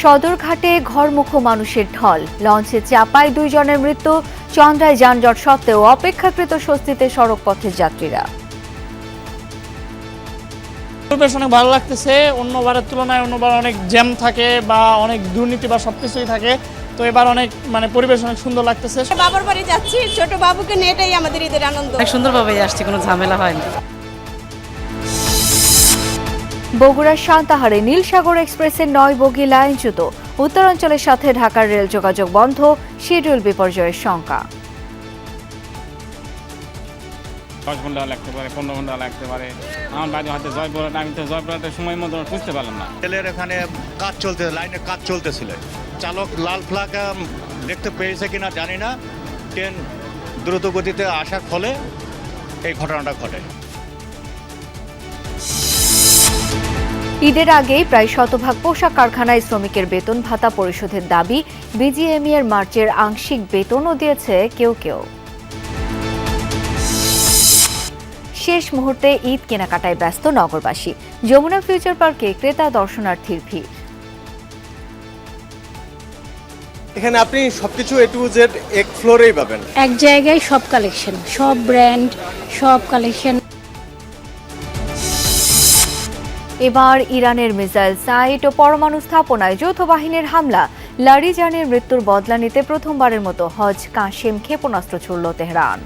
সদরঘাটে ঘরমুখো মানুষের ঢল, লঞ্চে চাপায় 2 জনের মৃত্যু। চন্দ্রায় যানজট সত্ত্বেও অপেক্ষাকৃত স্বস্তিতে সড়কপথের যাত্রীরা। পরিবেশ অনেক ভালো লাগতেছে। অন্যবারের তুলনায় অন্যবার অনেক জ্যাম থাকে বা অনেক দুর্নীতি বা সবকিছুই থাকে, তো এবার অনেক পরিবেশ অনেক সুন্দর লাগতেছে। বাবার বাড়ি যাচ্ছি, ছোট বাবুকে নিয়ে, এটাই আমাদের ঈদের আনন্দ। অনেক সুন্দরভাবে আসছি, কোনো ঝামেলা হয়নি। বগুড়ার সান্তাহারে নীলসাগর এক্সপ্রেসের 9 বগি লাইনচ্যুত। উত্তরাঞ্চলের সাথে ঢাকার রেল যোগাযোগ বন্ধ, শিডিউল বিপর্যয়ের শঙ্কা। 10 ঘন্টা লাগতে পারে, 15 ঘন্টা লাগতে পারে। আমার বাড়ি হয়তো জয়পুরহাট, আমি তো জয়পুরহাটের সময় মতো বুঝতে পারলাম না। রেলের এখানে কাজ চলতে, লাইনে কাজ চলতেছিল। চালক লাল ফ্ল্যাগ দেখতে পেয়েছে কিনা জানি না, ট্রেন দ্রুত গতিতে আসার ফলে এই ঘটনাটা ঘটে। ঈদের আগেই প্রায় শতভাগ পোশাক কারখানায় শ্রমিকের বেতন ভাতা পরিশোধের দাবি। বিজিএমইএর মার্চের আংশিক বেতনও দিয়েছে কেউ কেউ। শেষ মুহূর্তে ঈদ কেনাকাটায় ব্যস্ত নগরবাসী। যমুনা ফিউচার পার্কে ক্রেতা দর্শনার্থীর ভিড়। এখানে আপনি সবকিছু A to Z এক ফ্লোরেই পাবেন। এক জায়গায় সব কালেকশন, সব ব্র্যান্ড, সব কালেকশন। এবার ইরানের মিসাইল সাইট ও পরমাণু স্থাপনায় যৌথ বাহিনীর হামলা। লারিজানের মৃত্যুর বদলা নিতে প্রথমবারের মতো হজ কাশেম ক্ষেপণাস্ত্র ছুড়ল তেহরান।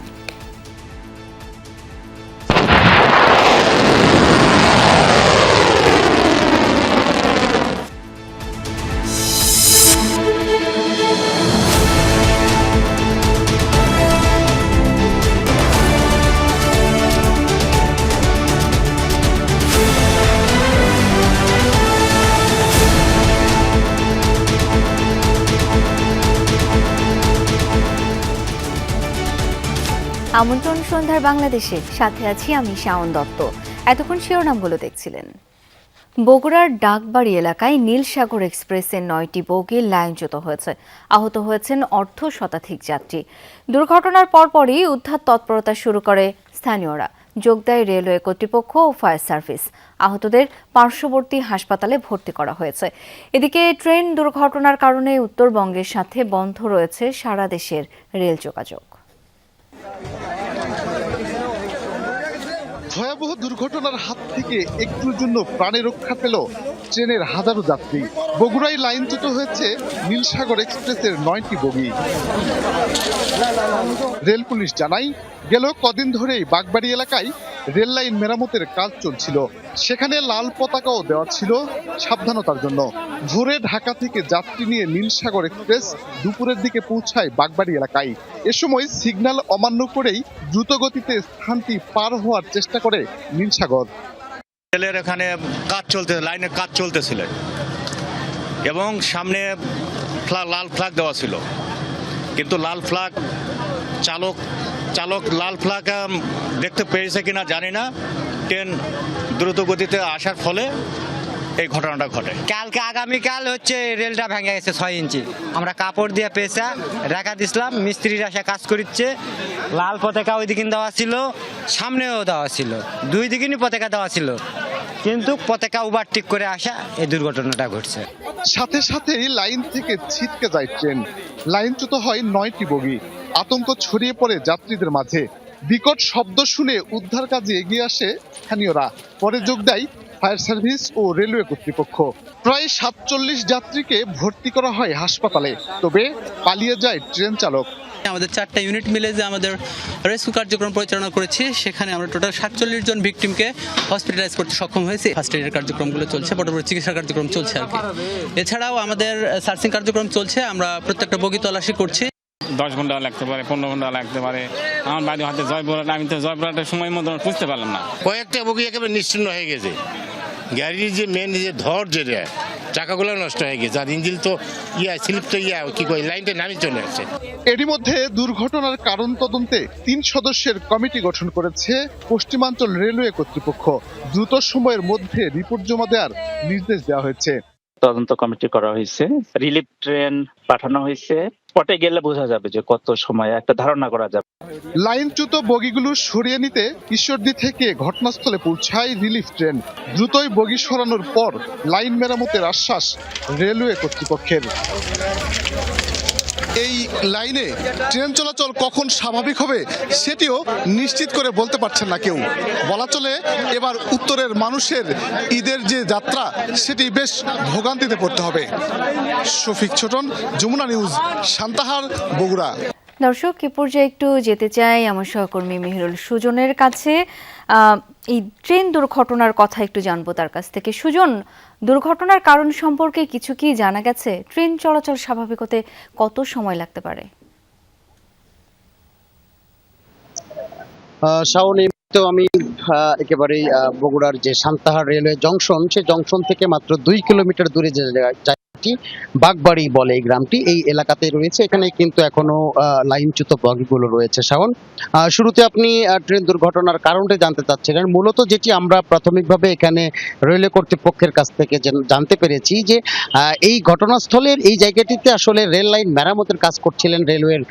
আমন্ত্রণ সন্ধ্যার বাংলাদেশে, সাথে আছি আমি শাওন দত্ত। এতক্ষণ শিরোনামগুলো দেখছিলেন। বগুড়ার ডাকবাড়ি এলাকায় নীলসাগর এক্সপ্রেসের 9টি বগি লাইনচ্যুত হয়েছে। আহত হয়েছেন অর্ধশতাধিক যাত্রী। দুর্ঘটনার পরপরই উদ্ধার তৎপরতা শুরু করে স্থানীয়রা। যোগ দেয় রেলওয়ে কর্তৃপক্ষ ও ফায়ার সার্ভিস। আহতদের পার্শ্ববর্তী হাসপাতালে ভর্তি করা হয়েছে। এদিকে ট্রেন দুর্ঘটনার কারণে উত্তরবঙ্গের সাথে বন্ধ রয়েছে সারা দেশের রেল যোগাযোগ। ভয়াবহ দুর্ঘটনার হাত থেকে একটুর জন্য প্রাণে রক্ষা পেল ট্রেনের হাজারো যাত্রী। বগুড়ায় লাইনচ্যুত হয়েছে নীলসাগর এক্সপ্রেসের 9টি বগি। রেল পুলিশ জানায়, গেল কদিন ধরেই বাগবাড়ি এলাকায় রেল লাইন মেরামতের কাজ চলছিল। সেখানে লাল পতাকাও দেওয়া ছিল সাবধানতার জন্য। ভোরে ঢাকা থেকে যাত্রী নিয়ে নীলসাগর এক্সপ্রেস দুপুরের দিকে পৌঁছায় বাগবাড়ি এলাকায়। এ সময় সিগন্যাল অমান্য করেই দ্রুত গতিতে স্থানটি পার হওয়ার চেষ্টা করে নীলসাগর। রেলের এখানে কাজ চলতে, লাইনে কাজ চলতেছিল এবং সামনে লাল ফ্ল্যাগ দেওয়া ছিল, কিন্তু লাল ফ্ল্যাগ চালক লাল ফ্ল্যাগ দেখতে পেয়েছে কিনা জানি না, ট্রেন দ্রুত গতিতে আসার ফলে এই ঘটনাটা ঘটে। কালকে আগামীকাল হচ্ছে রেলটা ভেঙে গেছে 6 ইঞ্চি। আমরা কাপড় দিয়ে পেঁচা রেখা দিছিলাম, মিস্ত্রিরা এসে কাজ করছে। লাল পতাকা ওই দিকে দেওয়া ছিল, সামনেও দেওয়া ছিল, 2 দিকেই পতাকা দেওয়া ছিল, কিন্তু পতাকা ওভারটেক করে আসা এই দুর্ঘটনাটা ঘটছে। সাথে সাথেই লাইন থেকে ছিটকে যায় ট্রেন। লাইনচ্যুত হয় 9টি বগি। আতঙ্ক ছড়িয়ে পড়ে যাত্রীদের মাঝে। বিকট শব্দ শুনে উদ্ধার কাজে এগিয়ে আসে স্থানীয়রা। পরে যোগ দেয় ফায়ার সার্ভিস ও রেলওয়ে কর্তৃপক্ষ। প্রায় 47 যাত্রীকে ভর্তি করা হয় হাসপাতালে, তবে পালিয়ে যায় ট্রেন চালক। আমাদের 4টা ইউনিট মিলে যে আমাদের রেস্কিউ কার্যক্রম পরিচালনা করেছি, সেখানে আমরা টোটাল 47 জন ভিকটিমকে হসপিটালাইজ করতে সক্ষম হয়েছি। ফার্স্ট এডের কার্যক্রমগুলো চলছে, পরবর্তী চিকিৎসা কার্যক্রম চলছে আর কি। এছাড়াও আমাদের সার্চিং কার্যক্রম চলছে, আমরা প্রত্যেকটা বগি তল্লাশি করছি। 10 ঘন্টা লাগতে পারে, 15 ঘন্টা লাগতে পারে। আমার বাড়ি হয়তো জয়পুরহাট, আমি তো জয়পুরহাটের সময় মতো বুঝতে পারলাম না। কয়েকটা বগি একেবারে নিশ্চিন্ন হয়ে গেছে। গাড়ির যে মেন যে ধর যেটা, চাকাগুলো নষ্ট হয়ে গেছে, আর ইঞ্জিন তো স্লিপ তো কি কয় লাইনটা নামি চলে আসছে। এরই মধ্যে দুর্ঘটনার কারণ তদন্তে 3 সদস্যের কমিটি গঠন করেছে পশ্চিমাঞ্চল রেলওয়ে কর্তৃপক্ষ। দ্রুত সময়ের মধ্যে রিপোর্ট জমা দেওয়ার নির্দেশ দেওয়া হয়েছে। তদন্ত কমিটি করা হয়েছে, রিলিফ ট্রেন পাঠানো হয়েছে। পটে গেলে বোঝা যাবে যে কত সময় একটা ধারণা করা যাবে। লাইনচ্যুত বগিগুলো সরিয়ে নিতে ঈশ্বরদী থেকে ঘটনাস্থলে পৌঁছায় রিলিফ ট্রেন। দ্রুতই বগি সরানোর পর লাইন মেরামতের আশ্বাস রেলওয়ে কর্তৃপক্ষের। এই লাইনে ট্রেন চলাচল কখন স্বাভাবিক হবে সেটিও নিশ্চিত করে বলতে পারছেন না কেউ। বলা চলে এবার উত্তরের মানুষের ঈদের যে যাত্রা সেটি বেশ ভোগান্তিতে পড়তে হবে। শফিক ছোটন, যমুনা নিউজ, সান্তাহার, বগুড়া। দর্শক, এ পর্যায়ে একটু যেতে চাই আমার সহকর্মী মেহেরুল সুজনের কাছে। এই ট্রেন দুর্ঘটনার কথা একটু জানবো তার কাছ থেকে। সুজন, দুর্ঘটনার কারণ সম্পর্কে কিছু কি জানা গেছে? ট্রেন চলাচল স্বাভাবিক হতে কত সময় লাগতে পারে? শাওন, তো আমি একেবারেই বগুড়ার যে সান্তাহার রেলওয়ে জংশন, সেই জংশন থেকে মাত্র 2 কিলোমিটার দূরে যে জায়গাটি বাগবাড়ি বলে এই গ্রামটি, এই এলাকাতে রয়েছে। এখানে কিন্তু এখনো লাইনচ্যুত বগিগুলো রয়েছে। শাওন, শুরুতে আপনি ট্রেন দুর্ঘটনার কারণটা জানতে চাচ্ছিলেন। মূলত যেটি আমরা প্রাথমিকভাবে এখানে রেলওয়ে কর্তৃপক্ষের কাছ থেকে জানতে পেরেছি যে এই ঘটনাস্থলের এই জায়গাটিতে আসলে রেল লাইন মেরামতের কাজ করছিলেন রেলওয়ের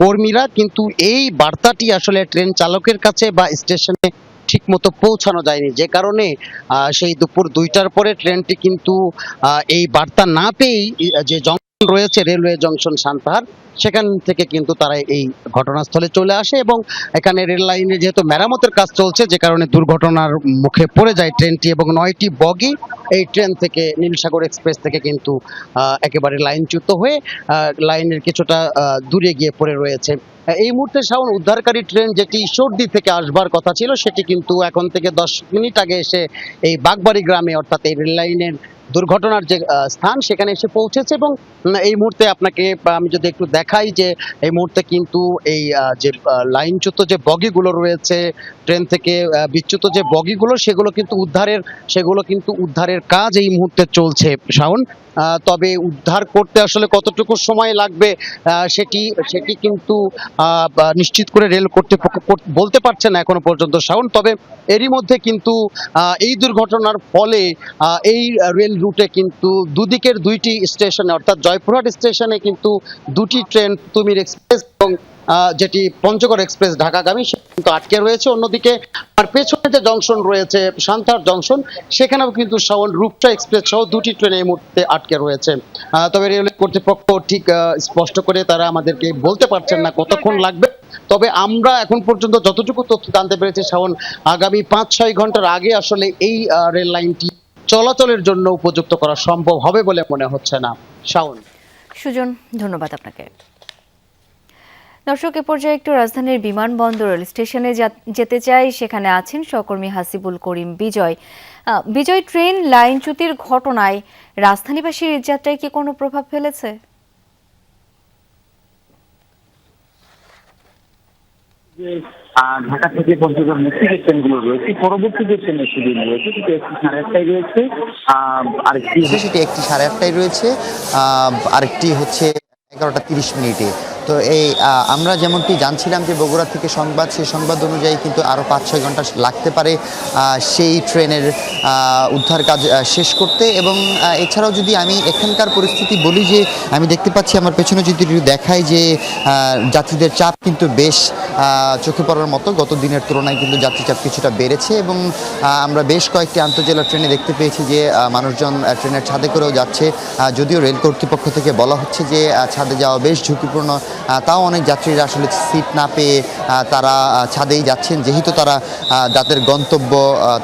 কর্মীরা, কিন্তু এই বার্তাটি আসলে ট্রেন চালকের কাছে বা স্টেশনে ঠিক মতো পৌঁছানো যায়নি, যে কারণে সেই দুপুর 2টার পরে ট্রেনটি কিন্তু এই বার্তা না পেয়েই যে জংশন রয়েছে রেলওয়ে জংশন সান্তাহার, সেখান থেকে কিন্তু তারা এই ঘটনাস্থলে চলে আসে এবং এখানে রেল লাইনে যেহেতু মেরামতের কাজ চলছে, যে কারণে দুর্ঘটনার মুখে পড়ে যায় ট্রেনটি এবং 9টি বগি এই ট্রেন থেকে, নীলসাগর এক্সপ্রেস থেকে কিন্তু একেবারে লাইনচ্যুত হয়ে লাইনের কিছুটা দূরে গিয়ে পড়ে রয়েছে। এই মুহূর্তে শাওন, উদ্ধারকারী ট্রেন যেটি ঈশ্বরদী থেকে আসবার কথা ছিল সেটি কিন্তু এখন থেকে 10 মিনিট আগে এসে এই বাগবাড়ি গ্রামে, অর্থাৎ এই রেল লাইনের দুর্ঘটনার যে স্থান সেখানে এসে পৌঁছেছে। এবং এই মুহূর্তে আপনাকে আমি যদি একটু দেখাই যে এই মুহূর্তে কিন্তু এই যে লাইনচ্যুত যে বগিগুলো রয়েছে, ট্রেন থেকে বিচ্যুত যে বগিগুলো, সেগুলো কিন্তু উদ্ধারের কাজ এই মুহূর্তে চলছে শাওন। তবে উদ্ধার করতে আসলে কতটুকু সময় লাগবে সেটি কিন্তু নিশ্চিত করে রেল কর্তৃপক্ষ বলতে পারছে না এখনো পর্যন্ত শাওন। তবে এরই মধ্যে কিন্তু এই দুর্ঘটনার ফলে এই রেল রুটে কিন্তু দুদিকের 2টি স্টেশনে, অর্থাৎ জয়পুরহাট স্টেশনে কিন্তু 2টি ট্রেন, তুমির এক্সপ্রেস এবং যেটি পঞ্চগড় এক্সপ্রেস ঢাকাগামী, সে কিন্তু আটকে রয়েছে। অন্যদিকে আর পেছনে যে জংশন রয়েছে সান্তাহার জংশন, সেখানেও কিন্তু শাওন রূপসা এক্সপ্রেস সহ 2টি ট্রেন এই মুহূর্তে আটকে রয়েছে। তবে রেলওয়ে কর্তৃপক্ষ ঠিক স্পষ্ট করে তারা আমাদেরকে বলতে পারছেন না কতক্ষণ লাগবে। তবে আমরা এখন পর্যন্ত যতটুকু তথ্য জানতে পেরেছি শাওন, আগামী 5-6 ঘন্টার আগে আসলে এই রেল লাইনটি চলাচলের জন্য উপযুক্ত করা সম্ভব হবে বলে মনে হচ্ছে না। শাওন। সুজন, ধন্যবাদ আপনাকে। দর্শক, এ পর্যায়ে একটু রাজধানীর বিমানবন্দর রেল স্টেশনে যেতে চাই। সেখানে আছেন সহকর্মী হাসিবুল করিম বিজয়। বিজয়, ট্রেন লাইনচ্যুতির ঘটনায় রাজধানীবাসীর যাত্রায় কি কোনো প্রভাব ফেলেছে? ঢাকা থেকে পঞ্চগড় মুক্তি যে ট্রেনগুলো রয়েছে, পরবর্তী যে ট্রেনের শিডিউল রয়েছে সেটি 1:30 রয়েছে, আরেকটি সেটি 1:30 রয়েছে, আরেকটি হচ্ছে 11:30। তো এই আমরা যেমনটি জানছিলাম যে বগুড়া থেকে সেই সংবাদ অনুযায়ী কিন্তু আরও 5-6 ঘন্টা লাগতে পারে সেই ট্রেনের উদ্ধার কাজ শেষ করতে। এবং এছাড়াও যদি আমি এখানকার পরিস্থিতি বলি, যে আমি দেখতে পাচ্ছি আমার পেছনে যদি দেখাই যে যাত্রীদের চাপ কিন্তু বেশ চোখে পড়ার মতো। গত দিনের তুলনায় কিন্তু যাত্রী চাপ কিছুটা বেড়েছে এবং আমরা বেশ কয়েকটি আন্তঃজেলা ট্রেনে দেখতে পেয়েছি যে মানুষজন ট্রেনের ছাদে করেও যাচ্ছে। যদিও রেল কর্তৃপক্ষ থেকে বলা হচ্ছে যে ছাদে যাওয়া বেশ ঝুঁকিপূর্ণ, তাও অনেক যাত্রীরা আসলে সিট না পেয়ে তারা ছাদেই যাচ্ছেন, যেহেতু তারা যাদের গন্তব্য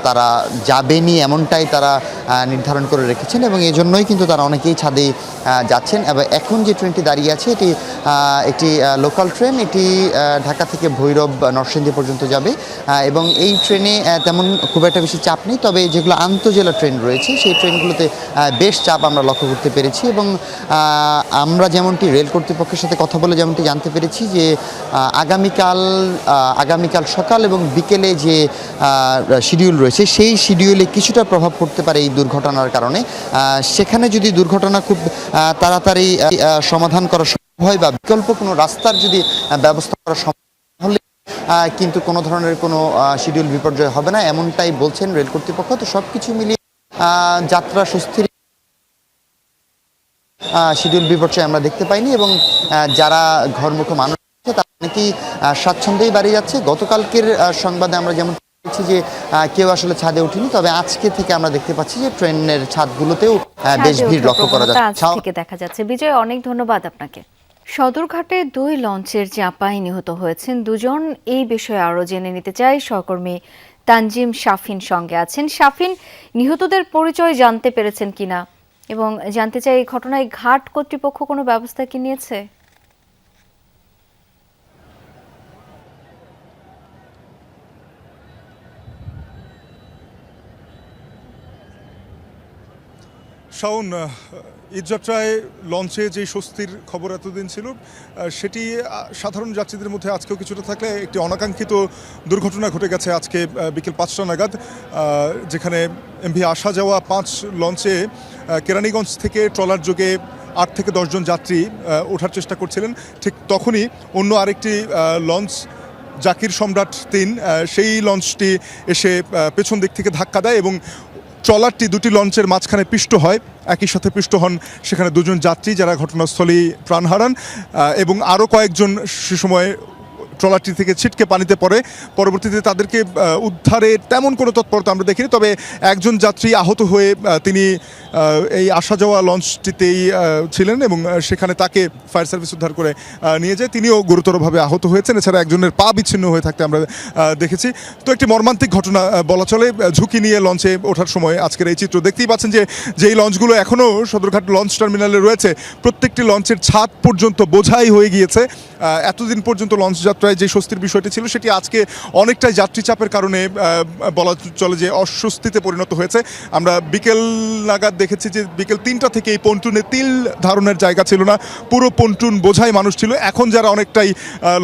তারা যাবেনি এমনটাই তারা নির্ধারণ করে রেখেছেন এবং এই জন্যই কিন্তু তারা অনেকেই ছাদেই যাচ্ছেন। এবং এখন যে ট্রেনটি দাঁড়িয়ে আছে এটি একটি লোকাল ট্রেন, এটি ঢাকা থেকে ভৈরব নরসিংদী পর্যন্ত যাবে এবং এই ট্রেনে তেমন খুব একটা বেশি চাপ নেই। তবে যেগুলো আন্তঃজেলা ট্রেন রয়েছে সেই ট্রেনগুলোতে বেশ চাপ আমরা লক্ষ্য করতে পেরেছি এবং আমরা যেমনটি রেল কর্তৃপক্ষের সাথে কথা বলে যেমনটি জানতে পেরেছি যে আগামীকাল সকাল এবং বিকেলে যে শিডিউল রয়েছে সেই শিডিউলে কিছুটা প্রভাব পড়তে পারে এই দুর্ঘটনার কারণে। সেখানে যদি দুর্ঘটনা খুব তাড়াতাড়ি সমাধান করা সম্ভব হয় বা বিকল্প কোনো রাস্তার যদি ব্যবস্থা করা সম্ভব হলে কিন্তু কোনো ধরনের কোনো শিডিউল বিপর্যয় হবে না, এমনটাই বলছেন রেল কর্তৃপক্ষ। তো সব কিছু মিলিয়ে যাত্রা সুস্থির শিডিউল বিপর্যয় আমরা দেখতে পাইনি এবং যারা ঘরমুখো মানুষ আছে তারা অনেকেই স্বাচ্ছন্দ্যেই বাড়ি যাচ্ছে। গতকালকের সংবাদে আমরা যেমন দেখছি যে কেউ আসলে ছাদে ওঠেনি, তবে আজকে থেকে আমরা দেখতে পাচ্ছি যে ট্রেনের ছাদগুলোতেও বেশ ভিড় লক্ষ্য করা যাচ্ছে। আজ থেকে দেখা যাচ্ছে। বিজয়, অনেক ধন্যবাদ আপনাকে। সদরঘাটে 2 লঞ্চের চাপায় নিহত হয়েছেন 2 জন। এই বিষয়ে আরো জেনে নিতে চাই, সহকর্মী তানজিম শাফিন সঙ্গে আছেন। শাফিন, নিহতদের পরিচয় জানতে পেরেছেন কিনা এবং জানতে চাই এই ঘটনায় ঘাট কর্তৃপক্ষ কোনো ব্যবস্থা কি নিয়েছে? শাওন, ঈদযাত্রায় লঞ্চে যে স্বস্তির খবর এতদিন ছিল সেটি সাধারণ যাত্রীদের মধ্যে আজকেও কিছুটা থাকলে একটি অনাকাঙ্ক্ষিত দুর্ঘটনা ঘটে গেছে আজকে বিকেল 5টা নাগাদ, যেখানে এমভি আসা যাওয়া 5 লঞ্চে কেরানীগঞ্জ থেকে ট্রলার যোগে 8 থেকে 10 জন যাত্রী ওঠার চেষ্টা করছিলেন। ঠিক তখনই অন্য আরেকটি লঞ্চ জাকির সম্রাট 3 সেই লঞ্চটি এসে পেছন দিক থেকে ধাক্কা দেয় এবং ট্রলারটি 2টি লঞ্চের মাঝখানে পিষ্ট হয়। একই সাথে পিষ্ট হন সেখানে 2 জন যাত্রী যারা ঘটনাস্থলেই প্রাণ হারান এবং আরও কয়েকজন সে সময় ট্রলারটি থেকে ছিটকে পানিতে পড়ে। পরবর্তীতে তাদেরকে উদ্ধারে তেমন কোনো তৎপরতা আমরা দেখিনি, তবে একজন যাত্রী আহত হয়ে তিনি এই আসা যাওয়া লঞ্চটিতেই ছিলেন এবং সেখানে তাকে ফায়ার সার্ভিস উদ্ধার করে নিয়ে যায়। তিনিও গুরুতরভাবে আহত হয়েছেন। এছাড়া একজনের পা বিচ্ছিন্ন হয়ে থাকতে আমরা দেখেছি। তো একটি মর্মান্তিক ঘটনা বলা চলে। ঝুঁকি নিয়ে লঞ্চে ওঠার সময় আজকের এই চিত্র দেখতেই পাচ্ছেন যে যেই লঞ্চগুলো এখনও সদরঘাট লঞ্চ টার্মিনালে রয়েছে প্রত্যেকটি লঞ্চের ছাদ পর্যন্ত বোঝাই হয়ে গিয়েছে। এতদিন পর্যন্ত লঞ্চ যাত্রায় যে স্বস্তির বিষয়টি ছিল সেটি আজকে অনেকটাই যাত্রী চাপের কারণে বলা চলে যে অস্বস্তিতে পরিণত হয়েছে। আমরা বিকেল নাগাদ দেখেছি যে বিকেল 3টা থেকে এই পন্টুনে তিল ধারণের জায়গা ছিল না, পুরো পন্টুন বোঝাই মানুষ ছিল। এখন যারা অনেকটাই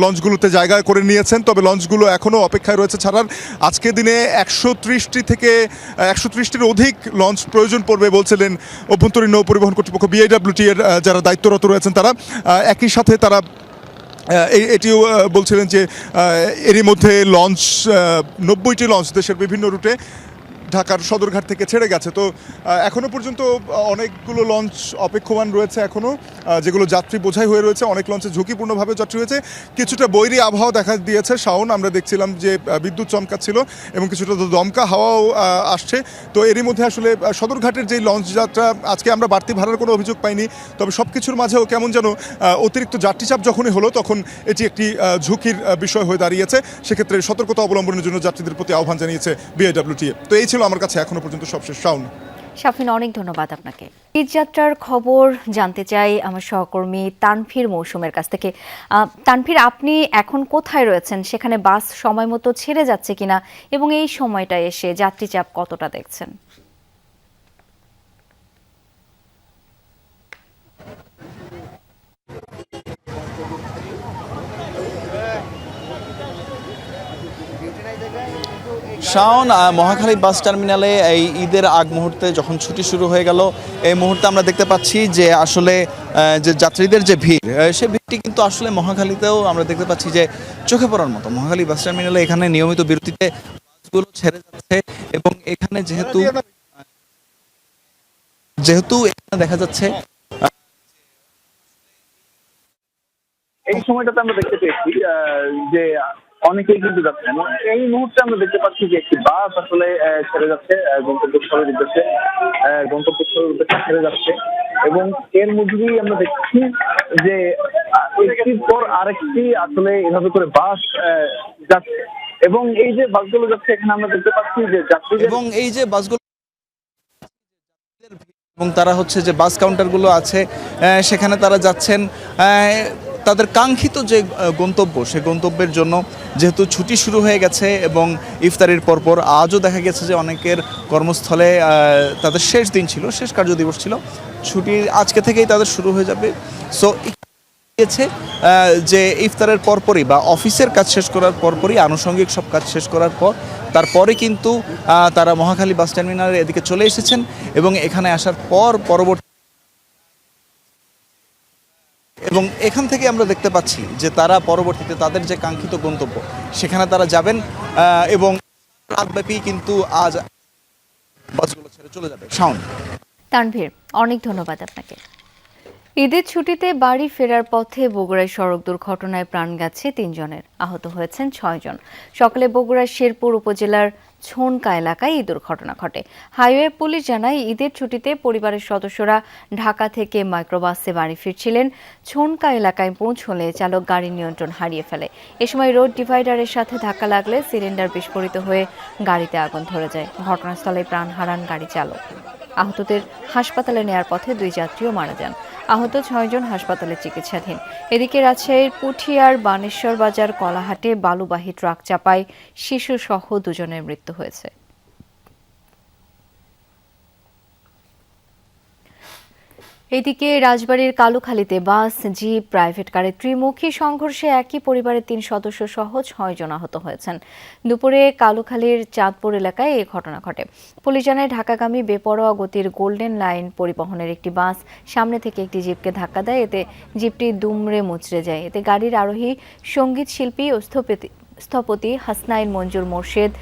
লঞ্চগুলোতে জায়গা করে নিয়েছেন, তবে লঞ্চগুলো এখনও অপেক্ষায় রয়েছে ছাড়ার। আজকে দিনে 130টির অধিক লঞ্চ প্রয়োজন পড়বে বলছিলেন অভ্যন্তরীণ নৌ পরিবহন কর্তৃপক্ষ BIWT এর যারা দায়িত্বরত রয়েছেন তারা। একই সাথে তারা এটিও বলছিলেন যে এরই মধ্যে লঞ্চ 90টি লঞ্চ দেশের বিভিন্ন রুটে ঢাকার সদরঘাট থেকে ছেড়ে গেছে। তো এখনও পর্যন্ত অনেকগুলো লঞ্চ অপেক্ষমান রয়েছে এখনও, যেগুলো যাত্রী বোঝাই হয়ে রয়েছে। অনেক লঞ্চে ঝুঁকিপূর্ণভাবে যাত্রী হয়েছে। কিছুটা বৈরী আবহাওয়া দেখা দিয়েছে শাওন, আমরা দেখছিলাম যে বিদ্যুৎ চমকাচ্ছিল এবং কিছুটা দমকা হাওয়াও আসছে। তো এরই মধ্যে আসলে সদরঘাটের যে লঞ্চ যাত্রা আজকে আমরা বাড়তি ভাড়ার কোনো অভিযোগ পাইনি, তবে সব কিছুর মাঝেও কেমন যেন অতিরিক্ত যাত্রীচাপ যখনই হলো তখন এটি একটি ঝুঁকির বিষয় হয়ে দাঁড়িয়েছে। সেক্ষেত্রে সতর্কতা অবলম্বনের জন্য যাত্রীদের প্রতি আহ্বান জানিয়েছে BIWT। তো এই ছিল আমার কাছে এখনো পর্যন্ত সবশেষ। শাওন। শাফিন, অনেক ধন্যবাদ আপনাকে। ঈদযাত্রার খবর জানতে চাই আমার সহকর্মী তানভীর মৌসুমের কাছ থেকে। তানভীর, আপনি এখন কোথায় রয়েছেন? সেখানে বাস সময় মতো ছেড়ে যাচ্ছে কিনা এবং এই সময়টা এসে যাত্রী চাপ কতটা দেখছেন? শাওন, মহাখালী বাস টার্মিনালে এই ঈদের আগ মুহূর্তে যখন ছুটি শুরু হয়ে গেল এই মুহূর্তে আমরা দেখতে পাচ্ছি যে আসলে যে যাত্রীদের যে ভিড়, সেই ভিড়টি কিন্তু আসলে মহাখালীতেও আমরা দেখতে পাচ্ছি যে চোখে পড়ার মতো। মহাখালী বাস টার্মিনালে এখানে নিয়মিত বিরতিতে বাসগুলো ছেড়ে যাচ্ছে এবং এখানে যেহেতু এখানে দেখা যাচ্ছে এই সময়টাতে আমরা দেখতে পেয়েছি যে অনেকেই কিন্তু যাচ্ছেন। এই মুহূর্তে আমরা দেখতে পাচ্ছি যে একটি বাস আসলে ছেড়ে যাচ্ছে গন্তব্যস্থলের উদ্দেশ্যে ছেড়ে যাচ্ছে এবং এর মধ্যেই আমরা দেখছি যে একটির পর আরেকটি আসলে এভাবে করে বাস যাচ্ছে এবং এই যে বাসগুলো যাচ্ছে এখানে আমরা দেখতে পাচ্ছি যে যাত্রীদের এবং এই যে বাসগুলো এবং তারা হচ্ছে যে বাস কাউন্টারগুলো আছে সেখানে তারা যাচ্ছেন তাদের কাঙ্ক্ষিত যে গন্তব্য সেই গন্তব্যের জন্য। যেহেতু ছুটি শুরু হয়ে গেছে এবং ইফতারির পরপর আজও দেখা গেছে যে অনেকের কর্মস্থলে তাদের শেষ দিন ছিল, শেষ কার্যদিবস ছিল, ছুটি আজকে থেকেই তাদের শুরু হয়ে যাবে। সো যে ইফতারের পরপরই বা অফিসের কাজ শেষ করার পরপরই আনুষঙ্গিক সব কাজ শেষ করার পর তারপরে কিন্তু তারা মহাখালী বাস টার্মিনালের এদিকে চলে এসেছেন এবং এখানে আসার পর পরবর্তী এবং এখান থেকে আমরা দেখতে পাচ্ছি যে তারা পরবর্তীতে তাদের যে কাঙ্ক্ষিত গন্তব্য সেখানে তারা যাবেন এবং রাতব্যাপী কিন্তু আজ বাসগুলো ছেড়ে চলে যাবে। শাওন। তানভীর, অনেক ধন্যবাদ আপনাকে। ঈদের ছুটিতে বাড়ি ফেরার পথে বগুড়ায় সড়ক দুর্ঘটনায় প্রাণ গেছে ৩ জনের, আহত হয়েছেন ৬ জন। সকালে বগুড়ার শেরপুর উপজেলার ছোনকা এলাকায় এই দুর্ঘটনা ঘটে। হাইওয়ে পুলিশ জানায়, ঈদের ছুটিতে পরিবারের সদস্যরা ঢাকা থেকে মাইক্রোবাসে বাড়ি ফিরছিলেন। ছোনকা এলাকায় পৌঁছলে চালক গাড়ির নিয়ন্ত্রণ হারিয়ে ফেলে। এ সময় রোড ডিভাইডারের সাথে ধাক্কা লাগলে সিলিন্ডার বিস্ফোরিত হয়ে গাড়িতে আগুন ধরে যায়। ঘটনাস্থলে প্রাণ হারান গাড়ি চালক। আহতদের হাসপাতালে নেয়ার পথে 2 যাত্রীও মারা যান। আহত 6 জন হাসপাতালে চিকিৎসাধীন। এদিকে রাজশাহীর পুঠিয়ার বানেশ্বর বাজার কলাহাটে বালুবাহী ট্রাক চাপায় শিশুসহ 2 জনের মৃত্যু হয়েছে। এদিকে রাজবাড়ীর কালুখালীতে বাস, জিপ, প্রাইভেট কারে ত্রিমুখী সংঘর্ষে একই পরিবারের 3 সদস্য সহ 6 জন আহত হয়েছেন। দুপুরে কালুখালীর চাঁদপুর এলাকায় এই ঘটনা ঘটে। পুলিশ জানায়, ঢাকাগামী বেপরোয়া গতির গোল্ডেন লাইন পরিবহনের একটি বাস সামনে থেকে একটি জিপকে ধাক্কা দেয়। এতে জিপটি দুমড়ে মুচড়ে যায়। এতে গাড়ির আরোহী সঙ্গীত শিল্পী ও স্থপতি হাসনাইন মঞ্জুর মোর্শেদ,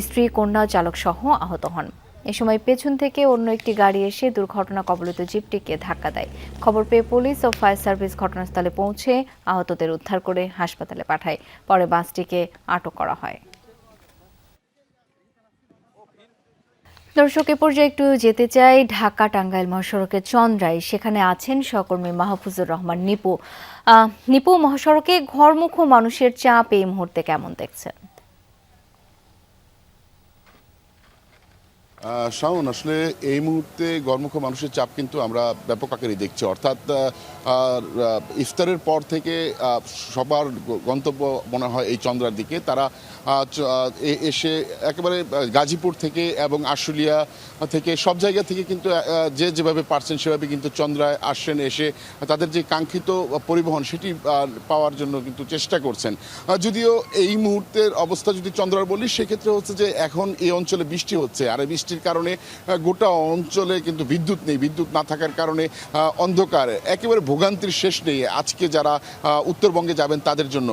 স্ত্রী, কন্যা, চালক সহ আহত হন। এ সময় পেছন থেকে অন্য একটি গাড়ি এসে দুর্ঘটনা কবলিত জিপটিকে ধাক্কা দেয়। খবর পেয়ে পুলিশ ও ফায়ার সার্ভিস ঘটনাস্থলে পৌঁছে আহতদের উদ্ধার করে হাসপাতালে পাঠায়। পরে বাসটিকে আটক করা হয়। দর্শক, এ পর্যায়ে একটু যেতে চাই ঢাকা টাঙ্গাইল মহাসড়কের চন্দ্রায়। সেখানে আছেন সহকর্মী মাহফুজুর রহমান নিপু। নিপু, মহাসড়কে ঘরমুখো মানুষের চাপ এই মুহূর্তে কেমন দেখছেন? শাওন, আসলে এই মুহূর্তে গণমুখী মানুষের চাপ কিন্তু আমরা ব্যাপক আকারে দেখছি। অর্থাৎ ইফতারের পর থেকে সবার গন্তব্য মনে হয় এই চন্দ্রার দিকে। তারা এসে একেবারে গাজীপুর থেকে এবং আশুলিয়া থেকে সব জায়গা থেকে কিন্তু যে যেভাবে পারছেন সেভাবে কিন্তু চন্দ্রায় আসছেন, এসে তাদের যে কাঙ্ক্ষিত পরিবহন সেটি পাওয়ার জন্য কিন্তু চেষ্টা করছেন। যদিও এই মুহূর্তের অবস্থা যদি চন্দ্রার বলি, সেক্ষেত্রে হচ্ছে যে এখন এই অঞ্চলে বৃষ্টি হচ্ছে, আর এই বৃষ্টির কারণে গোটা অঞ্চলে কিন্তু বিদ্যুৎ নেই। বিদ্যুৎ না থাকার কারণে অন্ধকার, একেবারে ভোগান্তির শেষ নেই আজকে যারা উত্তরবঙ্গে যাবেন তাদের জন্য।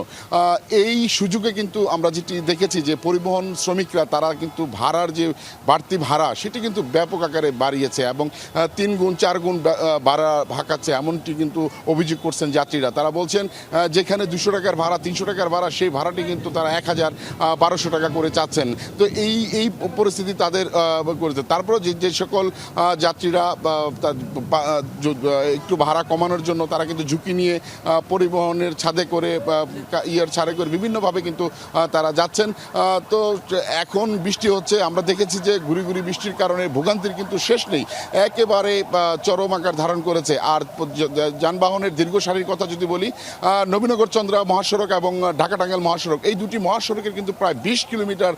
এই সুযোগে কিন্তু আমরা যেটি দেখেছি যে পরিবহন শ্রমিকরা তারা কিন্তু ভাড়ার যে বাড়তি ভাড়া সেটি কিন্তু ব্যাপক আকারে বাড়িয়েছে এবং 3 গুণ 4 গুণ ভাড়া হাঁকাচ্ছে, এমনটি কিন্তু অভিযোগ করছেন যাত্রীরা। তারা বলছেন যেখানে 200 টাকার ভাড়া, 300 টাকার ভাড়া, সেই ভাড়াটি কিন্তু তারা 1000-1200 টাকা করে চাচ্ছেন। তো এই পরিস্থিতি তাদের করেছে। তারপরে যে সকল যাত্রীরা একটু ভাড়া কমানোর জন্য তারা কিন্তু ঝুঁকি নিয়ে পরিবহনের ছাদে করে ছাড়ে করে বিভিন্নভাবে কিন্তু তারা যাচ্ছেন। তো এখন বৃষ্টি হচ্ছে, আমরা দেখেছি যে ঘুরি ঘুরি বৃষ্টির কারণে ভোগান্তির কিন্তু শেষ নেই, একেবারে চরম আকার ধারণ করেছে। আর যানবাহনের দীর্ঘ সারির কথা যদি বলি, নবীনগর চন্দ্রা মহাসড়ক এবং ঢাকা টাঙ্গাইল মহাসড়ক, এই দুটি মহাসড়কের কিন্তু প্রায় 20 কিলোমিটার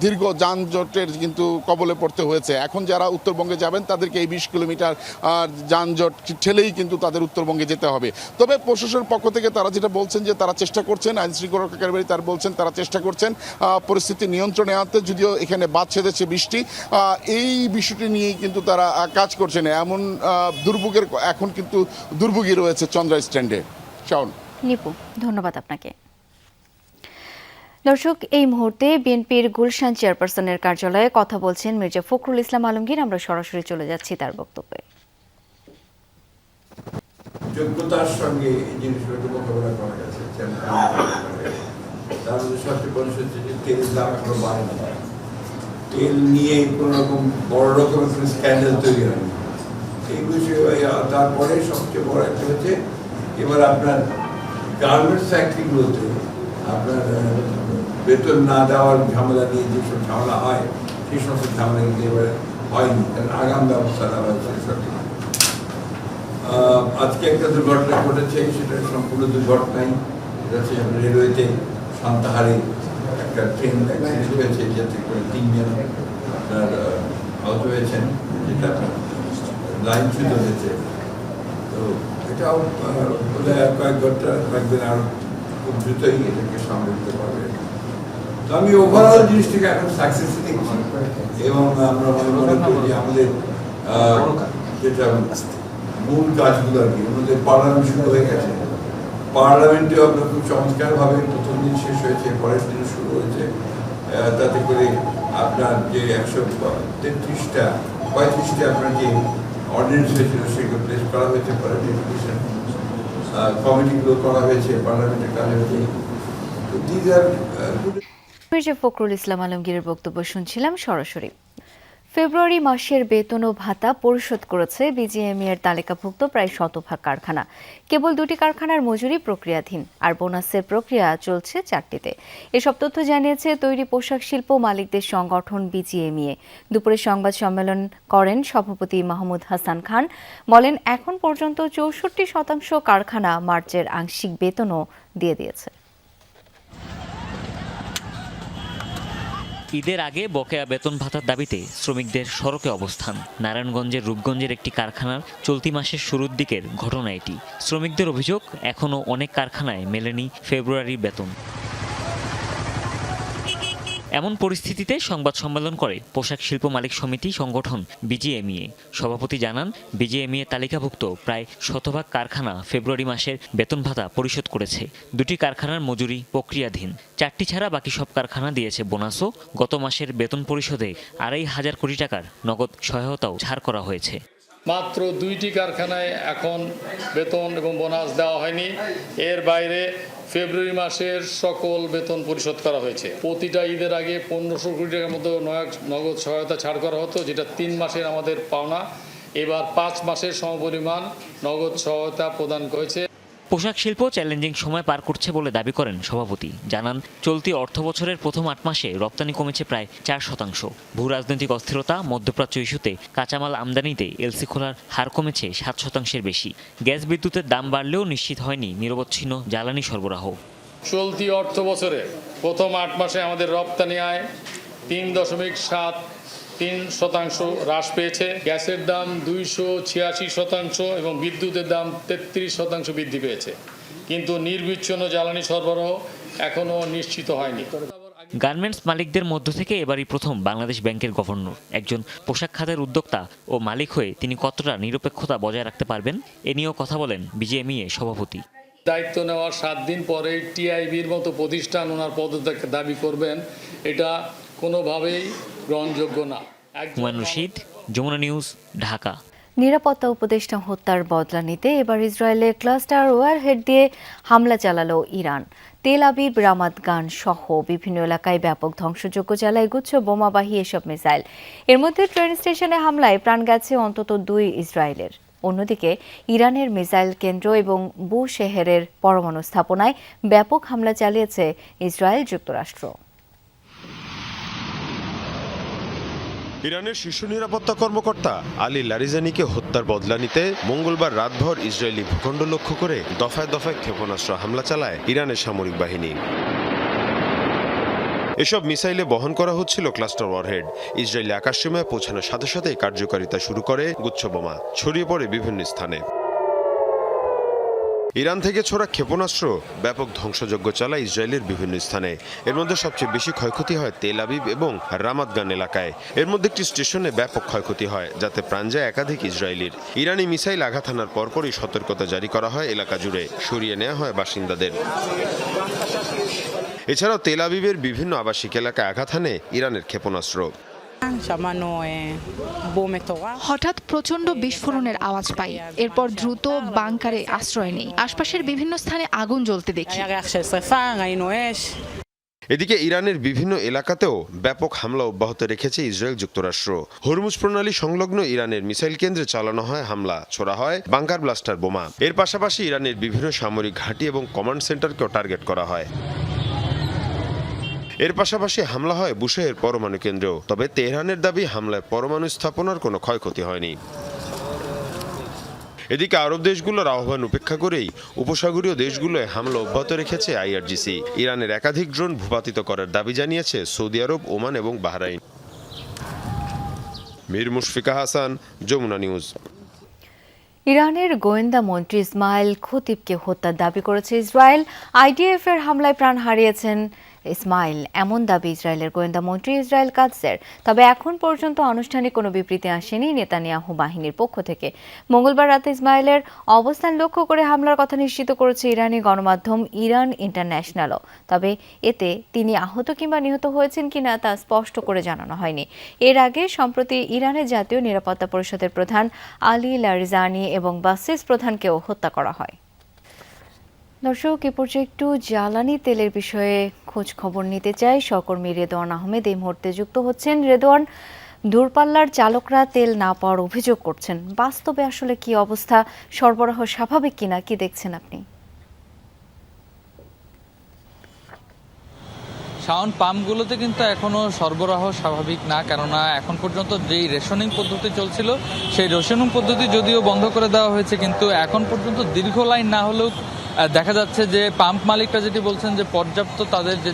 দীর্ঘ যানজটের কিন্তু কবলে পড়তে হয়েছে। এখন যারা উত্তরবঙ্গে যাবেন তাদেরকে এই 20 কিলোমিটার যানজট ঠেলেই কিন্তু তাদের উত্তরবঙ্গে যেতে হবে। তবে প্রশাসনের পক্ষ থেকে তারা যেটা বলছেন যে তারা চেষ্টা করছেন, আইন শৃঙ্খলাকারী তারা বলছেন তারা চেষ্টা করছেন পরিস্থিতি নিয়ন্ত্রণে আনতে। যদিও এখানে বাদ ছেড়েছে বৃষ্টি, এই বিষয়টি নিয়েই কিন্তু তারা কাজ করছেন। এমন দুর্ভোগের এখন কিন্তু দুর্ভোগী রয়েছে চন্দ্রা স্ট্যান্ডে। শাওন, নিপু, ধন্যবাদ আপনাকে। দর্শক, এই মুহূর্তে বিএনপির গুলশান চেয়ারপারসনের কার্যালয়ে কথা বলছেন মির্জা ফখরুল ইসলাম আলমগীর। আমরা সরাসরি চলে যাচ্ছি তার বক্তব্যে। যোগ্যতার সঙ্গে এই জিনিসগুলো মোকাবেলা করা গেছে। তার মধ্যে সবচেয়ে বড় হচ্ছে যে তেলের দাম এখনো বাড়েনি। তেল নিয়ে কোনো রকম বড় রকমের কোনো স্ক্যান্ডাল তৈরি হয়নি এই বিষয়ে। তারপরে সবচেয়ে বড় একটা হচ্ছে এবার আপনার গার্মেন্টস ফ্যাক্টরিগুলোতে আপনার বেতন না দেওয়ার ঝামেলা নিয়ে যেসব ঝামেলা হয়, সেই সমস্ত ঝামেলা কিন্তু এবারে হয়নি, কারণ আগাম ব্যবস্থা নেওয়া হয়েছে সঠিক। আজকে একটা দুর্ঘটনা ঘটেছে, সেটা সম্পূর্ণ দুর্ঘটনাই। এটা হচ্ছে রেলওয়েতে সান্তাহারে একটা ট্রেন অ্যাক্সিডেন্ট হয়েছে, যাতে করে 3 জন আপনার আহত হয়েছেন, যেটা লাইনচ্যুত হয়েছে। তো এটাও বোধহয় কয়েক ঘন্টা কয়েকদিন আরো খুব দ্রুতই এটাকে সামলে দিতে পারবে। তো আমি ওভারঅল জিনিসটাকে এখন সাকসেস দেখছি এবং আমরা মনে করি যে আমাদের যেটা মূল কাজগুলো আর কি, আমাদের পার্লামেন্ট শুরু হয়ে গেছে। পার্লামেন্টেও আপনার খুব চমৎকারভাবে প্রথম দিন শেষ হয়েছে, পরের দিন শুরু হয়েছে। তাতে করে আপনার যে 133টা আপনার যে অর্ডিন্যান্স হয়েছিল সেগুলো প্লেস করা হয়েছে, পরে ডেপুটেশন কমিটিগুলো করা হয়েছে, পার্লামেন্টের কাজ হয়েছে। তো দিজ আর মির্জা ফখরুল ইসলাম আলমগীরের বক্তব্য শুনছিলাম সরাসরি। ফেব্রুয়ারি মাসের বেতন ও ভাতা পরিশোধ করেছে বিজিএমইএ এর তালিকাভুক্ত প্রায় 100 কারখানা। কেবল 2টি কারখানার মজুরি প্রক্রিয়াধীন, আর বোনাসের প্রক্রিয়া চলছে 4টিতে। এসব তথ্য জানিয়েছে তৈরি পোশাক শিল্প মালিকদের সংগঠন বিজিএমইএ। দুপুরে সংবাদ সম্মেলন করেন সভাপতি মাহমুদ হাসান খান। বলেন, এখন পর্যন্ত 64% কারখানা মার্চের আংশিক বেতনও দিয়ে দিয়েছে। ঈদের আগে বকেয়া বেতন ভাতার দাবিতে শ্রমিকদের সড়কে অবস্থান। নারায়ণগঞ্জের রূপগঞ্জের একটি কারখানার চলতি মাসের শুরুর দিকের ঘটনা এটি। শ্রমিকদের অভিযোগ, এখনও অনেক কারখানায় মেলেনি ফেব্রুয়ারির বেতন। এমন পরিস্থিতিতে সংবাদ সম্মেলন করে পোশাক শিল্প মালিক সমিতি সংগঠন বিজিএমইএ। সভাপতি জানান, বিজিএমইএ তালিকাভুক্ত প্রায় 100% কারখানা ফেব্রুয়ারি মাসের বেতন ভাতা পরিশোধ করেছে। 2টি কারখানার মজুরি প্রক্রিয়াধীন, 4টি ছাড়া বাকি সব কারখানা দিয়েছে বোনাসও। গত মাসের বেতন পরিশোধে 2,500 কোটি টাকার নগদ সহায়তাও ছাড় করা হয়েছে। মাত্র 2টি কারখানায় এখন বেতন এবং বোনাস দেওয়া হয়নি। এর বাইরে ফেব্রুয়ারি মাসের সকল বেতন পরিশোধ করা হয়েছে। প্রতিটা ঈদের আগে 1500 কোটি টাকার মতো নগদ সহায়তা ছাড় করা হতো, যেটা 3 মাসের আমাদের পাওনা। এবার 5 মাসের সমপরিমাণ নগদ সহায়তা প্রদান করেছে। পোশাক শিল্প চ্যালেঞ্জিং সময় পার করছে বলে দাবি করেন সভাপতি। জানান, চলতি অর্থ বছরের প্রথম 8 মাসে রপ্তানি কমেছে প্রায় 4%। ভূ রাজনৈতিক অস্থিরতা, মধ্যপ্রাচ্য ইস্যুতে কাঁচামাল আমদানিতে এলসি খোলার হার কমেছে 7%-এর বেশি। গ্যাস বিদ্যুতের দাম বাড়লেও নিশ্চিত হয়নি নিরবচ্ছিন্ন জ্বালানি সরবরাহ। চলতি অর্থ বছরে প্রথম 8 মাসে আমাদের রপ্তানি আয় 3.73% হ্রাস পেয়েছে। গ্যাসের দাম 286% এবং বিদ্যুতের দাম 33% বৃদ্ধি পেয়েছে, কিন্তু নির্বিচ্ছিন্ন জ্বালানি সরবরাহ এখনও নিশ্চিত হয়নি। গার্মেন্টস মালিকদের মধ্য থেকে এবারই প্রথম বাংলাদেশ ব্যাংকের গভর্নর। একজন পোশাক খাতের উদ্যোক্তা ও মালিক হয়ে তিনি কতটা নিরপেক্ষতা বজায় রাখতে পারবেন, এ নিয়েও কথা বলেন বিজিএমইএ সভাপতি। দায়িত্ব নেওয়ার 7 দিন পরে টিআইবির মতো প্রতিষ্ঠান ওনার পদত্যাগ দাবি করবেন, এটা কোনোভাবেই গ্রহণযোগ্য না। হুমায়ুন রশিদ, যমুনা নিউজ, ঢাকা। নিরাপত্তা উপদেষ্টা হত্যার বদলা নিতে এবার ইসরায়েলের ক্লাস্টার ওয়ারহেড দিয়ে হামলা চালালো ইরান। তেল আবিব, রামাত গান সহ বিভিন্ন এলাকায় ব্যাপক ধ্বংসযজ্ঞ চালায় গুচ্ছ বোমাবাহী এসব মিসাইল। এর মধ্যে ট্রেন স্টেশনে হামলায় প্রাণ গেছে অন্তত 2 ইসরায়েলের। অন্যদিকে ইরানের মিসাইল কেন্দ্র এবং বুশেহেরের পরমাণু স্থাপনায় ব্যাপক হামলা চালিয়েছে ইসরায়েল যুক্তরাষ্ট্র। ইরানের শীর্ষ নিরাপত্তা কর্মকর্তা আলী লারিজানিকে হত্যার বদলা নিতে মঙ্গলবার রাতভর ইসরায়েলি ভূখণ্ড লক্ষ্য করে দফায় দফায় ক্ষেপণাস্ত্র হামলা চালায় ইরানের সামরিক বাহিনী। এসব মিসাইলে বহন করা হচ্ছিল ক্লাস্টার ওয়ারহেড। ইসরায়েলি আকাশসীমায় পৌঁছানোর সাথে সাথেই কার্যকারিতা শুরু করে গুচ্ছ বোমা, ছড়িয়ে পড়ে বিভিন্ন স্থানে। ইরান থেকে ছোড়া ক্ষেপণাস্ত্র ব্যাপক ধ্বংসযজ্ঞ চালায় ইসরায়েলের বিভিন্ন স্থানে। এর মধ্যে সবচেয়ে বেশি ক্ষয়ক্ষতি হয় তেল আবিব এবং রামাত গান এলাকায়। এর মধ্যে একটি স্টেশনে ব্যাপক ক্ষয়ক্ষতি হয়, যাতে প্রাণ যায় একাধিক ইসরায়েলির। ইরানি মিসাইল আঘাত হানার পরপরই সতর্কতা জারি করা হয় এলাকা জুড়ে, সরিয়ে নেওয়া হয় বাসিন্দাদের। এছাড়াও তেল আবিবের বিভিন্ন আবাসিক এলাকায় আঘাত হানে ইরানের ক্ষেপণাস্ত্র। হঠাৎ প্রচন্ড বিস্ফোরণের আওয়াজ পাই, এরপর দ্রুত বাংকারে আশ্রয় নেই। আশপাশের বিভিন্ন স্থানে আগুন জ্বলতে দেখি। এদিকে ইরানের বিভিন্ন এলাকাতেও ব্যাপক হামলা অব্যাহত রেখেছে ইসরায়েল যুক্তরাষ্ট্র। হরমুজ প্রণালী সংলগ্ন ইরানের মিসাইল কেন্দ্রে চালানো হয় হামলা, ছোড়া হয় বাংকার ব্লাস্টার বোমা। এর পাশাপাশি ইরানের বিভিন্ন সামরিক ঘাঁটি এবং কমান্ড সেন্টারকেও টার্গেট করা হয়। এর পাশাপাশি হামলা হয় বুশেহের পরমাণু কেন্দ্রেও। তবে তেহরানের দাবি, হামলায় পরমাণু স্থাপনার কোনো ক্ষয়ক্ষতি হয়নি। এদিকে আরব দেশগুলোর আহ্বান উপেক্ষা করেই উপসাগরীয় দেশগুলোয় হামলা অব্যাহত রেখেছে আইআরজিসি। ইরানের একাধিক ড্রোন ভূপাতিত করার দাবি জানিয়েছে সৌদি আরব, ওমান এবং বাহরাইন। মীর মুশফিকা হাসান, যমুনা নিউজ। ইরানের গোয়েন্দা মন্ত্রী ইসমাইল খতিবকে হত্যার দাবি করেছে ইসরায়েল। আইডিএফ এর হামলায় প্রাণ হারিয়েছেন ইসমাইল, এমন দাবি ইসরায়েলের গোয়েন্দা মন্ত্রী ইসরায়েল কাৎজের। তবে এখন পর্যন্ত আনুষ্ঠানিক কোনো বিবৃতি আসেনি নেতানিয়াহু বাহিনীর পক্ষ থেকে। মঙ্গলবার রাতে ইসমাইলের অবস্থান লক্ষ্য করে হামলার কথা নিশ্চিত করেছে ইরানি গণমাধ্যম ইরান ইন্টারন্যাশনালও। তবে এতে তিনি আহত কিংবা নিহত হয়েছেন কিনা তা স্পষ্ট করে জানানো হয়নি। এর আগে সম্প্রতি ইরানের জাতীয় নিরাপত্তা পরিষদের প্রধান আলী লারিজানি এবং বাসিস প্রধানকেও হত্যা করা হয়। দর্শক, এ পর্যায়ে একটু জ্বালানি তেলের বিষয়ে খোঁজ খবর নিতে চাই। সহকর্মী রেদওয়ান আহমেদ এই মুহূর্তে যুক্ত হচ্ছেন। রেদওয়ান, দূরপাল্লার চালকরা তেল না পাওয়ার অভিযোগ করছেন, বাস্তবে আসলে কি অবস্থা? সরবরাহ স্বাভাবিক কিনা, কি দেখছেন আপনি? শাওন, পাম্পগুলোতে কিন্তু এখনো সরবরাহ স্বাভাবিক না, কেননা এখন পর্যন্ত যেই রেশনিং পদ্ধতি চলছিল সেই রেশনিং পদ্ধতি যদিও বন্ধ করে দেওয়া হয়েছে, কিন্তু এখন পর্যন্ত দীর্ঘ লাইন না হলেও দেখা যাচ্ছে যে পাম্প মালিকরা যেটি বলছেন যে পর্যাপ্ত তাদের যে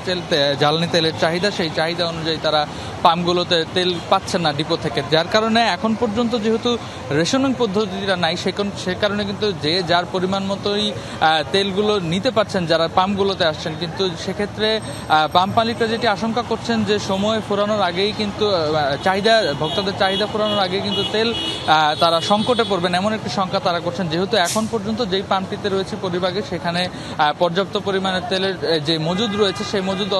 জ্বালানি তেলের চাহিদা, সেই চাহিদা অনুযায়ী তারা পাম্পগুলোতে তেল পাচ্ছেন না ডিপো থেকে। যার কারণে এখন পর্যন্ত যেহেতু রেশনিং পদ্ধতিটা নাই, সে কারণে কিন্তু যে যার পরিমাণ মতোই তেলগুলো নিতে পারছেন যারা পাম্পগুলোতে আসছেন। কিন্তু সেক্ষেত্রে পাম্প মালিকরা যেটি আশঙ্কা করছেন যে সময় ফুরানোর আগেই কিন্তু ভোক্তাদের চাহিদা ফুরানোর আগেই কিন্তু তেল তারা সংকটে পড়বেন, এমন একটি শঙ্কা তারা করছেন। যেহেতু এখন পর্যন্ত যেই পাম্পটিতে রয়েছে পরিবাগে, সেখানে পর্যাপ্ত পরিমাণের তেলের যে মজুদ রয়েছে সেই মজুদ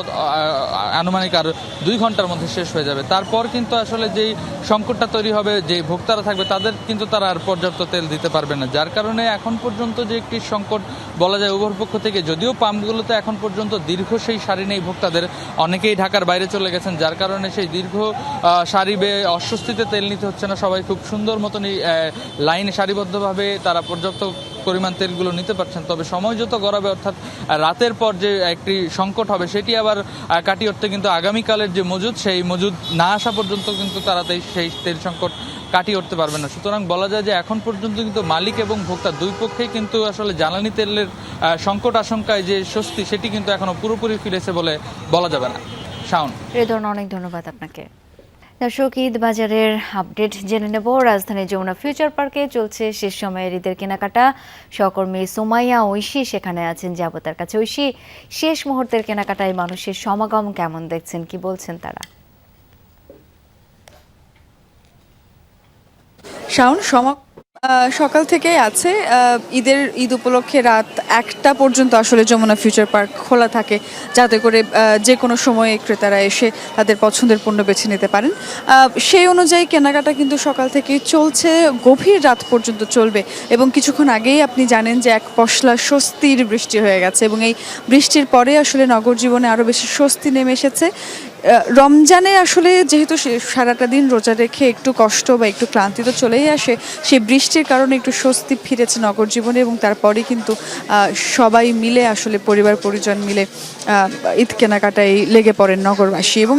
আনুমানিক আর 2 ঘন্টার মধ্যে শেষ হয়ে যাবে। তারপর কিন্তু আসলে যেই সংকটটা তৈরি হবে, যে ভোক্তারা থাকবে তাদের কিন্তু তারা আর পর্যাপ্ত তেল দিতে পারবে না। যার কারণে এখন পর্যন্ত যে একটি সংকট বলা যায় উভয় পক্ষ থেকে, যদিও পাম্পগুলোতে এখন পর্যন্ত দীর্ঘ সেই সারি নেই ভোক্তাদের, অনেকেই ঢাকার বাইরে চলে গেছেন, যার কারণে সেই দীর্ঘ সারি বেয়ে অস্বস্তিতে তেল নিতে হচ্ছে না। সবাই খুব সুন্দর মতনই লাইনে সারিবদ্ধভাবে তারা পর্যাপ্ত পরিমাণ তেলগুলো নিতে পারছেন। তবে সময় যত গড়াবে, অর্থাৎ রাতের পর যে একটি সংকট হবে, সেটি আবার কাটিয়ে উঠতে কিন্তু আগামীকালের যে মজুদ, সেই মজুদ না আসা পর্যন্ত কিন্তু তারা সেই তেল সংকট কাটিয়ে উঠতে পারবে না। সুতরাং বলা যায় যে এখন পর্যন্ত কিন্তু মালিক এবং ভোক্তা দুই পক্ষেই কিন্তু আসলে জ্বালানি তেলের সংকট আশঙ্কায় যে স্বস্তি, সেটি কিন্তু এখনো পুরোপুরি ফিরেছে বলে বলা যাবে না। শাওন, রেদওয়ান, অনেক ধন্যবাদ আপনাকে। দর্শক, ঈদ বাজারের আপডেট জেনে নেব। রাজধানীর যমুনা ফিউচার পার্কে চলছে শেষ সময়ের ঈদের কেনাকাটা। সহকর্মী সুমাইয়া ঐশী সেখানে আছেন, যাব তার কাছে। ঐশী, শেষ মুহূর্তের কেনাকাটায় মানুষের সমাগম কেমন দেখছেন, কি বলছেন তারা? শাওন, সকাল থেকেই আছে। ঈদ উপলক্ষে রাত 1টা পর্যন্ত আসলে যমুনা ফিউচার পার্ক খোলা থাকে, যাতে করে যে কোনো সময়ে ক্রেতারা এসে তাদের পছন্দের পণ্য বেছে নিতে পারেন। সেই অনুযায়ী কেনাকাটা কিন্তু সকাল থেকেই চলছে, গভীর রাত পর্যন্ত চলবে। এবং কিছুক্ষণ আগেই আপনি জানেন যে এক পশলা স্বস্তির বৃষ্টি হয়ে গেছে, এবং এই বৃষ্টির পরে আসলে নগর জীবনে আরও বেশি স্বস্তি নেমে এসেছে। রমজানে আসলে যেহেতু সারাটা দিন রোজা রেখে একটু কষ্ট বা একটু ক্লান্তি তো চলেই আসে, সেই বৃষ্টির কারণে একটু স্বস্তি ফিরেছে নগর জীবনে। এবং তারপরে কিন্তু সবাই মিলে আসলে পরিবার পরিজন মিলে ঈদ কেনাকাটায় লেগে পড়েন নগরবাসী। এবং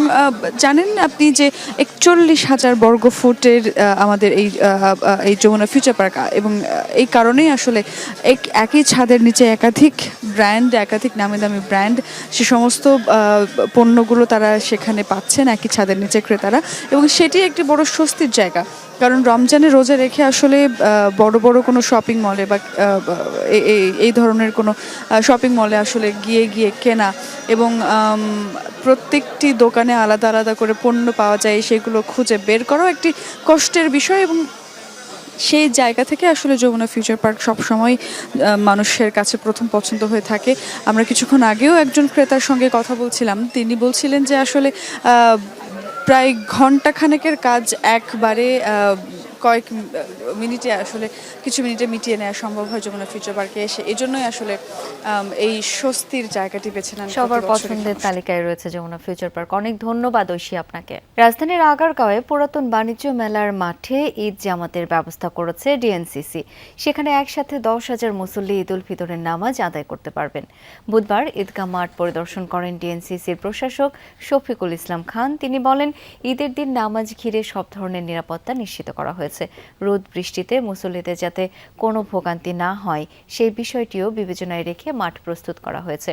জানেন আপনি যে 41,000 বর্গ ফুটের আমাদের এই যমুনা ফিউচার পার্ক, এবং এই কারণেই আসলে একই ছাদের নিচে একাধিক ব্র্যান্ড, একাধিক নামি দামি ব্র্যান্ড, সে সমস্ত পণ্যগুলো তারা সেখানে পাচ্ছেন একই ছাদের নিচে ক্রেতারা। এবং সেটি একটি বড় স্বস্তির জায়গা, কারণ রমজানে রোজা রেখে আসলে বড় বড় কোনো শপিং মলে বা এই ধরনের কোনো শপিং মলে আসলে গিয়ে কেনা এবং প্রত্যেকটি দোকানে আলাদা আলাদা করে পণ্য পাওয়া যায়, সেগুলো খুঁজে বের করাও একটি কষ্টের বিষয়। এবং সেই জায়গা থেকে আসলে যমুনা ফিউচার পার্ক সবসময় মানুষের কাছে প্রথম পছন্দ হয়ে থাকে। আমরা কিছুক্ষণ আগেও একজন ক্রেতার সঙ্গে কথা বলছিলাম, তিনি বলছিলেন যে আসলে প্রায় ঘণ্টাখানেকের কাজ একবারে কয়েক মিনিটে, আসলে কিছু মিনিটে মিটিয়ে নেওয়া সম্ভব হয় যমুনা ফিউচার পার্কে এসে। এই জন্যই আসলে এই স্বস্তির জায়গাটি বেছে নেন। সবার পছন্দের তালিকায় রয়েছে যমুনা ফিউচার পার্ক। অনেক ধন্যবাদ ঐশী আপনাকে। রাজধানীর আগারগাঁওয়ে পুরাতন বাণিজ্য মেলার মাঠে ঈদ জামাতের ব্যবস্থা করেছে ডিএনসিসি। সেখানে একসাথে 10,000 মুসল্লি ঈদ উল ফিতরের নামাজ আদায় করতে পারবেন। বুধবার ঈদগাহ মাঠ পরিদর্শন করেন ডিএনসিসির প্রশাসক শফিকুল ইসলাম খান। তিনি বলেন, ঈদের দিন নামাজ ঘিরে সব ধরনের নিরাপত্তা নিশ্চিত করা হয়েছে। রোদ বৃষ্টিতে মুসল্লিদের যাতে কোনো ভোগান্তি না হয় সেই বিষয়টিও বিবেচনায় রেখে মাঠ প্রস্তুত করা হয়েছে।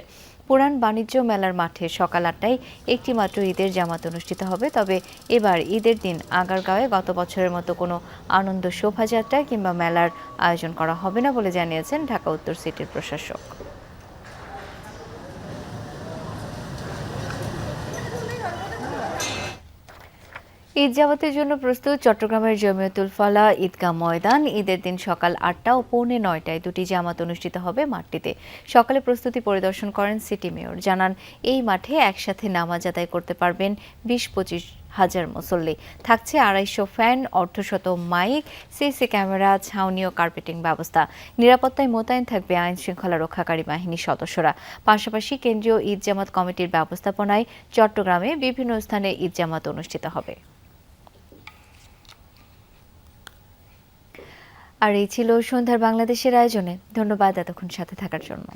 পুরান বাণিজ্য মেলার মাঠে সকাল 8টায় একটি মাত্র ঈদের জামাত অনুষ্ঠিত হবে। তবে এবার ঈদের দিন আগারগাঁওয়ে গত বছরের মতো কোনো আনন্দ শোভাযাত্রা কিংবা মেলার আয়োজন করা হবে না বলে জানিয়েছেন ঢাকা উত্তর সিটির প্রশাসক। ঈদ জামাতের জন্য প্রস্তুত চট্টগ্রামের জমিয়তুল ফালাহ ঈদগাহ ময়দান। ঈদের দিন সকাল 8টা ও পৌনে 9টায় দুটি জামাত অনুষ্ঠিত হবে মাঠটিতে। সকালে প্রস্তুতি পরিদর্শন করেন সিটি মেয়র, জানান এই মাঠে একসাথে নামাজ আদায় করতে পারবেন 20-25 হাজার মুসল্লি। থাকছে 250 ফ্যান, অর্ধশত মাইক, সিসি ক্যামেরা, ছাউনি ও কার্পেটিং ব্যবস্থা। নিরাপত্তায় মোতায়েন থাকবে আইন শৃঙ্খলা রক্ষাকারী বাহিনীর সদস্যরা। পাশাপাশি কেন্দ্রীয় ঈদ জামাত কমিটির ব্যবস্থাপনায় চট্টগ্রামে বিভিন্ন স্থানে ঈদ জামাত অনুষ্ঠিত হবে। আর এই ছিল সন্ধ্যার বাংলাদেশের আয়োজনে। ধন্যবাদ এতক্ষণ সাথে থাকার জন্য।